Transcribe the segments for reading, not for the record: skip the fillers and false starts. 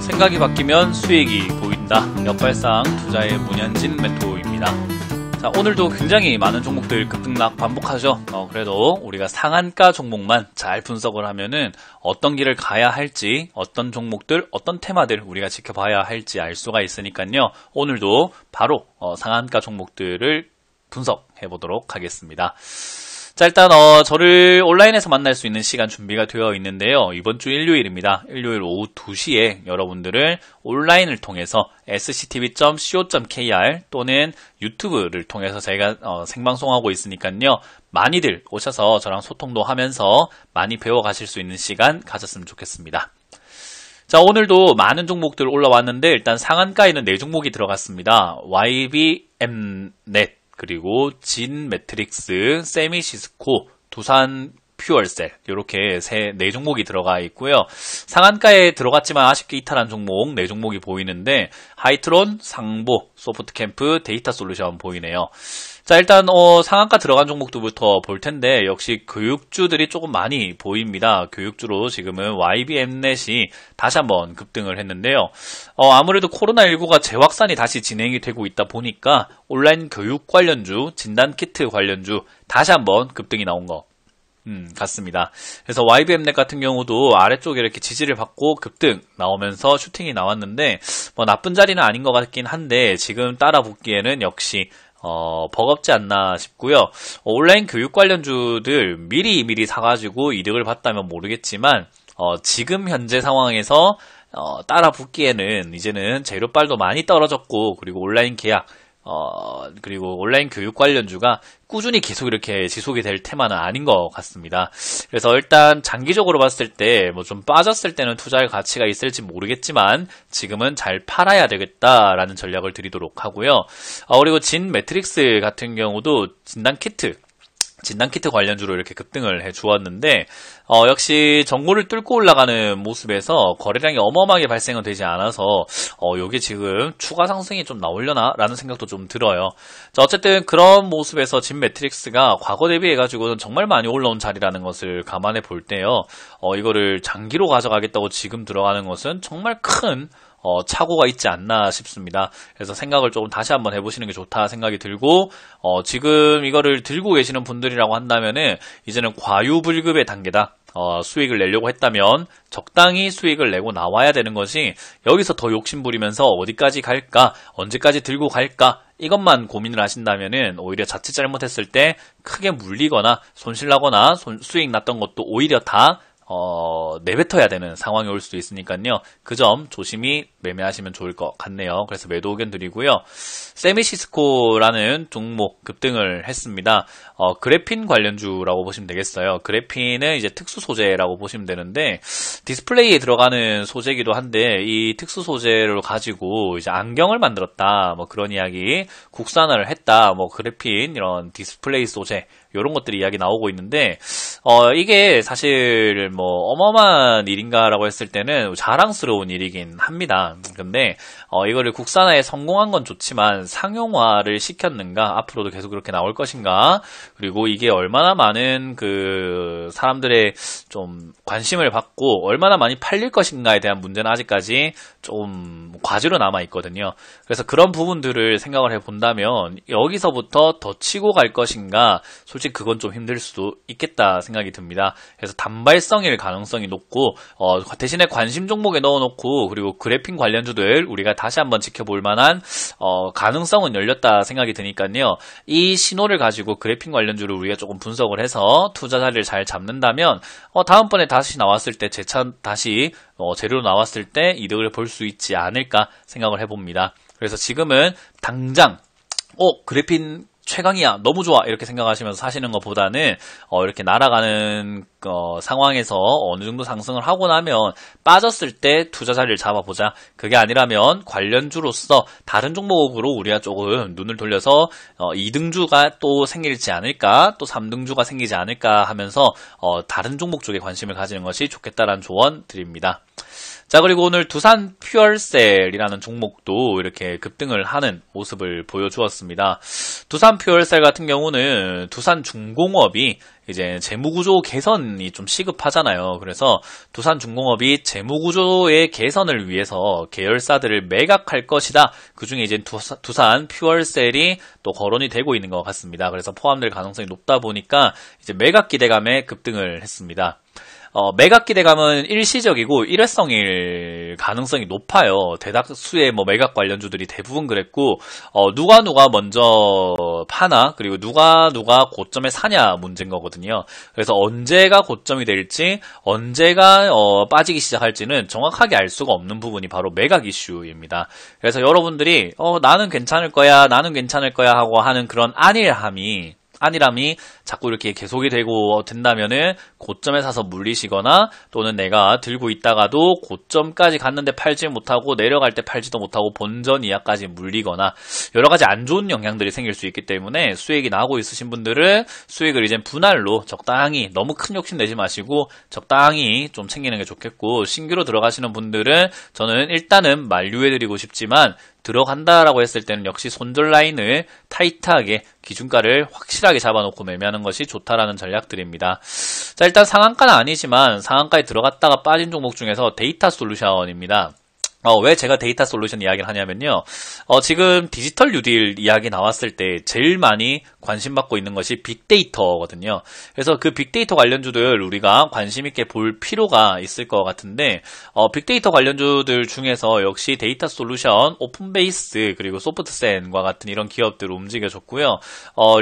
생각이 바뀌면 수익이 보인다. 역발상 투자의 문현진 멘토입니다. 자, 오늘도 굉장히 많은 종목들 급등락 반복하죠. 그래도 우리가 상한가 종목만 잘 분석을 하면은 어떤 길을 가야 할지, 어떤 종목들, 어떤 테마들 우리가 지켜봐야 할지 알 수가 있으니까요. 오늘도 바로 상한가 종목들을 분석해 보도록 하겠습니다. 자, 일단 저를 온라인에서 만날 수 있는 시간 준비가 되어 있는데요. 이번 주 일요일입니다. 일요일 오후 2시에 여러분들을 온라인을 통해서 sctv.co.kr 또는 유튜브를 통해서 저희가 생방송하고 있으니까요. 많이들 오셔서 저랑 소통도 하면서 많이 배워가실 수 있는 시간 가졌으면 좋겠습니다. 자, 오늘도 많은 종목들 올라왔는데 일단 상한가에는 4종목이 들어갔습니다. YBMnet, 그리고 진매트릭스, 세미시스코, 두산 퓨얼셀 이렇게 4종목이 들어가 있고요. 상한가에 들어갔지만 아쉽게 이탈한 종목 4종목이 보이는데 하이트론, 상보, 소프트캠프, 데이터솔루션 보이네요. 자, 일단 상한가 들어간 종목들부터 볼 텐데 역시 교육주들이 조금 많이 보입니다. 교육주로 지금은 YBM넷이 다시 한번 급등을 했는데요. 아무래도 코로나19가 재확산이 다시 진행이 되고 있다 보니까 온라인 교육 관련주, 진단키트 관련주 다시 한번 급등이 나온 것 같습니다. 그래서 YBM넷 같은 경우도 아래쪽에 이렇게 지지를 받고 급등 나오면서 슈팅이 나왔는데 뭐 나쁜 자리는 아닌 것 같긴 한데 지금 따라 붙기에는 역시 버겁지 않나 싶고요. 온라인 교육 관련주들 미리 사가지고 이득을 봤다면 모르겠지만 지금 현재 상황에서 따라 붙기에는 이제는 재료빨도 많이 떨어졌고 그리고 온라인 계약 그리고 온라인 교육 관련주가 꾸준히 계속 이렇게 지속이 될 테마는 아닌 것 같습니다. 그래서 일단 장기적으로 봤을 때 뭐 좀 빠졌을 때는 투자할 가치가 있을지 모르겠지만 지금은 잘 팔아야 되겠다라는 전략을 드리도록 하고요. 그리고 진 매트릭스 같은 경우도 진단키트 관련주로 이렇게 급등을 해 주었는데 역시 전고를 뚫고 올라가는 모습에서 거래량이 어마어마하게 발생은 되지 않아서 요게 지금 추가 상승이 좀 나오려나 라는 생각도 좀 들어요. 자, 어쨌든 그런 모습에서 진 매트릭스가 과거 대비해 가지고는 정말 많이 올라온 자리라는 것을 감안해 볼 때요. 이거를 장기로 가져가겠다고 지금 들어가는 것은 정말 큰 착오가 있지 않나 싶습니다. 그래서 생각을 조금 다시 한번 해보시는 게 좋다 생각이 들고 지금 이거를 들고 계시는 분들이라고 한다면은 이제는 과유불급의 단계다. 수익을 내려고 했다면 적당히 수익을 내고 나와야 되는 것이 여기서 더 욕심부리면서 어디까지 갈까, 언제까지 들고 갈까 이것만 고민을 하신다면은 오히려 자칫 잘못했을 때 크게 물리거나 손실나거나 수익 났던 것도 오히려 다 내뱉어야 되는 상황이 올 수도 있으니까요. 그 점 조심히 매매하시면 좋을 것 같네요. 그래서 매도 의견 드리고요. 세미시스코라는 종목 급등을 했습니다. 그래핀 관련주라고 보시면 되겠어요. 그래핀은 이제 특수 소재라고 보시면 되는데 디스플레이에 들어가는 소재이기도 한데 이 특수 소재를 가지고 이제 안경을 만들었다. 뭐 그런 이야기, 국산화를 했다. 뭐 그래핀 이런 디스플레이 소재 이런 것들이 이야기 나오고 있는데 이게 사실 뭐 어마어마한 일인가라고 했을 때는 자랑스러운 일이긴 합니다. 근데 이거를 국산화에 성공한 건 좋지만 상용화를 시켰는가, 앞으로도 계속 그렇게 나올 것인가, 그리고 이게 얼마나 많은 그 사람들의 좀 관심을 받고 얼마나 많이 팔릴 것인가에 대한 문제는 아직까지 좀 과제로 남아 있거든요. 그래서 그런 부분들을 생각을 해본다면 여기서부터 더 치고 갈 것인가, 솔직히 그건 좀 힘들 수도 있겠다 생각이 듭니다. 그래서 단발성일 가능성이 높고 대신에 관심 종목에 넣어놓고 그리고 그래핀 관련주들 우리가 다시 한번 지켜볼 만한 가능성은 열렸다 생각이 드니까요. 이 신호를 가지고 그래핀 관련주를 우리가 조금 분석을 해서 투자 자리를 잘 잡는다면 다음번에 다시 나왔을 때 다시 재료로 나왔을 때 이득을 볼 수 있지 않을까 생각을 해봅니다. 그래서 지금은 당장 그래핀 최강이야, 너무 좋아 이렇게 생각하시면서 사시는 것보다는 이렇게 날아가는 상황에서 어느 정도 상승을 하고 나면 빠졌을 때 투자 자리를 잡아보자. 그게 아니라면 관련주로서 다른 종목으로 우리가 조금 눈을 돌려서 2등주가 또 생기지 않을까, 또 3등주가 생기지 않을까 하면서 다른 종목 쪽에 관심을 가지는 것이 좋겠다라는 조언 드립니다. 자, 그리고 오늘 두산 퓨얼셀이라는 종목도 이렇게 급등을 하는 모습을 보여주었습니다. 두산 퓨얼셀 같은 경우는 두산 중공업이 이제 재무구조 개선이 좀 시급하잖아요. 그래서 두산 중공업이 재무구조의 개선을 위해서 계열사들을 매각할 것이다. 그 중에 이제 두산 퓨얼셀이 또 거론이 되고 있는 것 같습니다. 그래서 포함될 가능성이 높다 보니까 이제 매각 기대감에 급등을 했습니다. 매각 기대감은 일시적이고 일회성일 가능성이 높아요. 대다수의 매각 관련주들이 대부분 그랬고, 누가 먼저 파나, 그리고 누가 고점에 사냐 문제인 거거든요. 그래서 언제가 고점이 될지, 언제가 빠지기 시작할지는 정확하게 알 수가 없는 부분이 바로 매각 이슈입니다. 그래서 여러분들이, 나는 괜찮을 거야 하고 하는 그런 안일함이 자꾸 이렇게 계속이 된다면은 고점에 사서 물리시거나 또는 내가 들고 있다가도 고점까지 갔는데 팔지 못하고 내려갈 때 팔지도 못하고 본전 이하까지 물리거나 여러 가지 안 좋은 영향들이 생길 수 있기 때문에 수익이 나고 있으신 분들은 수익을 이제 분할로 적당히 너무 큰 욕심 내지 마시고 적당히 좀 챙기는 게 좋겠고, 신규로 들어가시는 분들은 저는 일단은 만류해드리고 싶지만 들어간다라고 했을 때는 역시 손절 라인을 타이트하게 기준가를 확실하게 잡아놓고 매매하는 것이 좋다라는 전략들입니다. 자, 일단 상한가는 아니지만 상한가에 들어갔다가 빠진 종목 중에서 데이터 솔루션입니다. 왜 제가 데이터 솔루션 이야기를 하냐면요. 지금 디지털 뉴딜 이야기 나왔을 때 제일 많이 관심받고 있는 것이 빅데이터거든요. 그래서 그 빅데이터 관련주들 우리가 관심 있게 볼 필요가 있을 것 같은데, 빅데이터 관련주들 중에서 역시 데이터 솔루션, 오픈베이스, 그리고 소프트센과 같은 이런 기업들 움직여줬고요.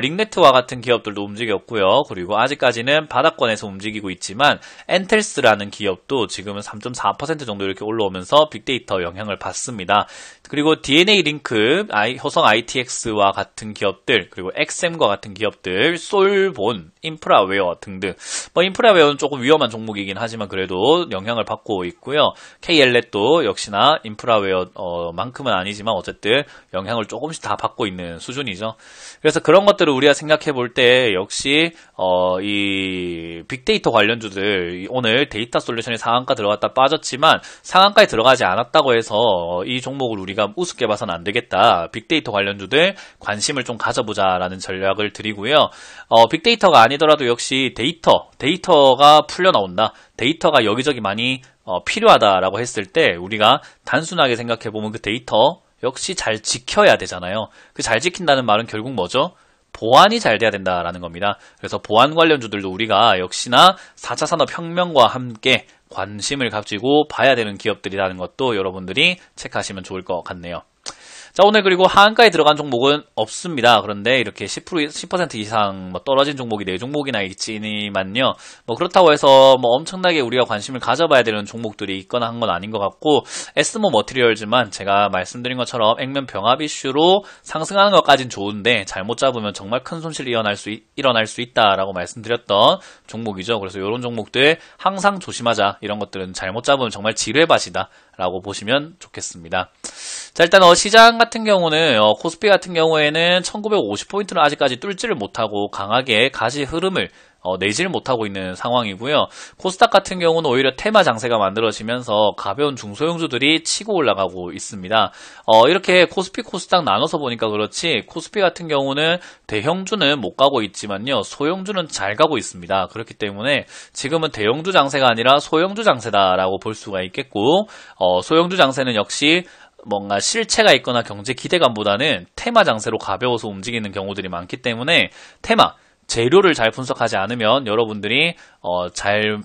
링네트와 같은 기업들도 움직였고요. 그리고 아직까지는 바닥권에서 움직이고 있지만 엔텔스라는 기업도 지금은 3.4% 정도 이렇게 올라오면서 빅데이터 영향을 받습니다. 그리고 DNA 링크, 효성 ITX와 같은 기업들, 그리고 XM과 같은 기업들, 솔본, 인프라웨어 등등. 인프라웨어는 조금 위험한 종목이긴 하지만 그래도 영향을 받고 있고요. KL넷도 역시나 인프라웨어만큼은 아니지만 어쨌든 영향을 조금씩 다 받고 있는 수준이죠. 그래서 그런 것들을 우리가 생각해 볼 때 역시 이 빅데이터 관련주들, 오늘 데이터 솔루션이 상한가 들어갔다 빠졌지만 상한가에 들어가지 않았다고 해서 이 종목을 우리가 우습게 봐서는 안 되겠다. 빅데이터 관련주들 관심을 좀 가져보자라는 전략을 드리고요. 빅데이터가 아니더라도 역시 데이터가 풀려 나온다. 데이터가 여기저기 많이 필요하다라고 했을 때 우리가 단순하게 생각해보면 그 데이터 역시 잘 지켜야 되잖아요. 그 잘 지킨다는 말은 결국 뭐죠? 보안이 잘 돼야 된다라는 겁니다. 그래서 보안 관련주들도 우리가 역시나 4차 산업혁명과 함께 관심을 가지고 봐야 되는 기업들이라는 것도 여러분들이 체크하시면 좋을 것 같네요. 자, 오늘 그리고 하한가에 들어간 종목은 없습니다. 그런데 이렇게 10% 이상 떨어진 종목이 4종목이나 있지만요. 그렇다고 해서 엄청나게 우리가 관심을 가져봐야 되는 종목들이 있거나 한 건 아닌 것 같고, 에스모 머티리얼즈만 제가 말씀드린 것처럼 액면 병합 이슈로 상승하는 것까진 좋은데 잘못 잡으면 정말 큰 손실이 일어날 수 있다라고 말씀드렸던 종목이죠. 그래서 이런 종목들 항상 조심하자. 이런 것들은 잘못 잡으면 정말 지뢰밭이다 라고 보시면 좋겠습니다. 자, 일단 시장 같은 경우는 코스피 같은 경우에는 1950포인트는 아직까지 뚫지를 못하고 강하게 가시 흐름을 내지를 못하고 있는 상황이고요. 코스닥 같은 경우는 오히려 테마 장세가 만들어지면서 가벼운 중소형주들이 치고 올라가고 있습니다. 이렇게 코스피, 코스닥 나눠서 보니까 그렇지 코스피 같은 경우는 대형주는 못 가고 있지만요. 소형주는 잘 가고 있습니다. 그렇기 때문에 지금은 대형주 장세가 아니라 소형주 장세다라고 볼 수가 있겠고, 소형주 장세는 역시 뭔가 실체가 있거나 경제 기대감보다는 테마 장세로 가벼워서 움직이는 경우들이 많기 때문에 테마, 재료를 잘 분석하지 않으면 여러분들이 자칫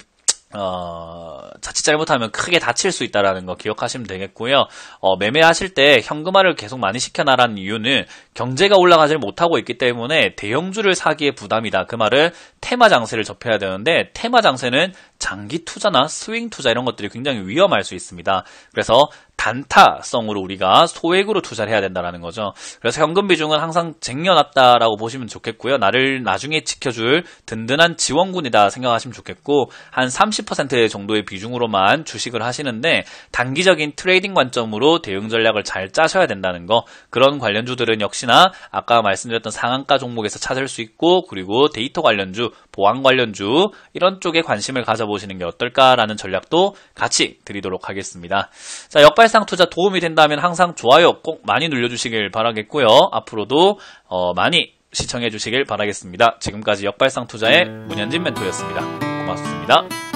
잘못하면 크게 다칠 수 있다는 거 기억하시면 되겠고요. 매매하실 때 현금화를 계속 많이 시켜나라는 이유는 경제가 올라가지 못하고 있기 때문에 대형주를 사기에 부담이다. 그 말은 테마 장세를 접해야 되는데 테마 장세는 장기 투자나 스윙 투자 이런 것들이 굉장히 위험할 수 있습니다. 그래서 단타성으로 우리가 소액으로 투자를 해야 된다는 거죠. 그래서 현금 비중은 항상 쟁여놨다라고 보시면 좋겠고요. 나를 나중에 지켜줄 든든한 지원군이다 생각하시면 좋겠고, 한 30% 정도의 비중으로만 주식을 하시는데 단기적인 트레이딩 관점으로 대응 전략을 잘 짜셔야 된다는 거. 그런 관련주들은 역시나 아까 말씀드렸던 상한가 종목에서 찾을 수 있고, 그리고 데이터 관련주 보안 관련주 이런 쪽에 관심을 가져보시는 게 어떨까라는 전략도 같이 드리도록 하겠습니다. 자, 역발상 투자 도움이 된다면 항상 좋아요 꼭 많이 눌러주시길 바라겠고요. 앞으로도 많이 시청해 주시길 바라겠습니다. 지금까지 역발상 투자의 문현진 멘토였습니다. 고맙습니다.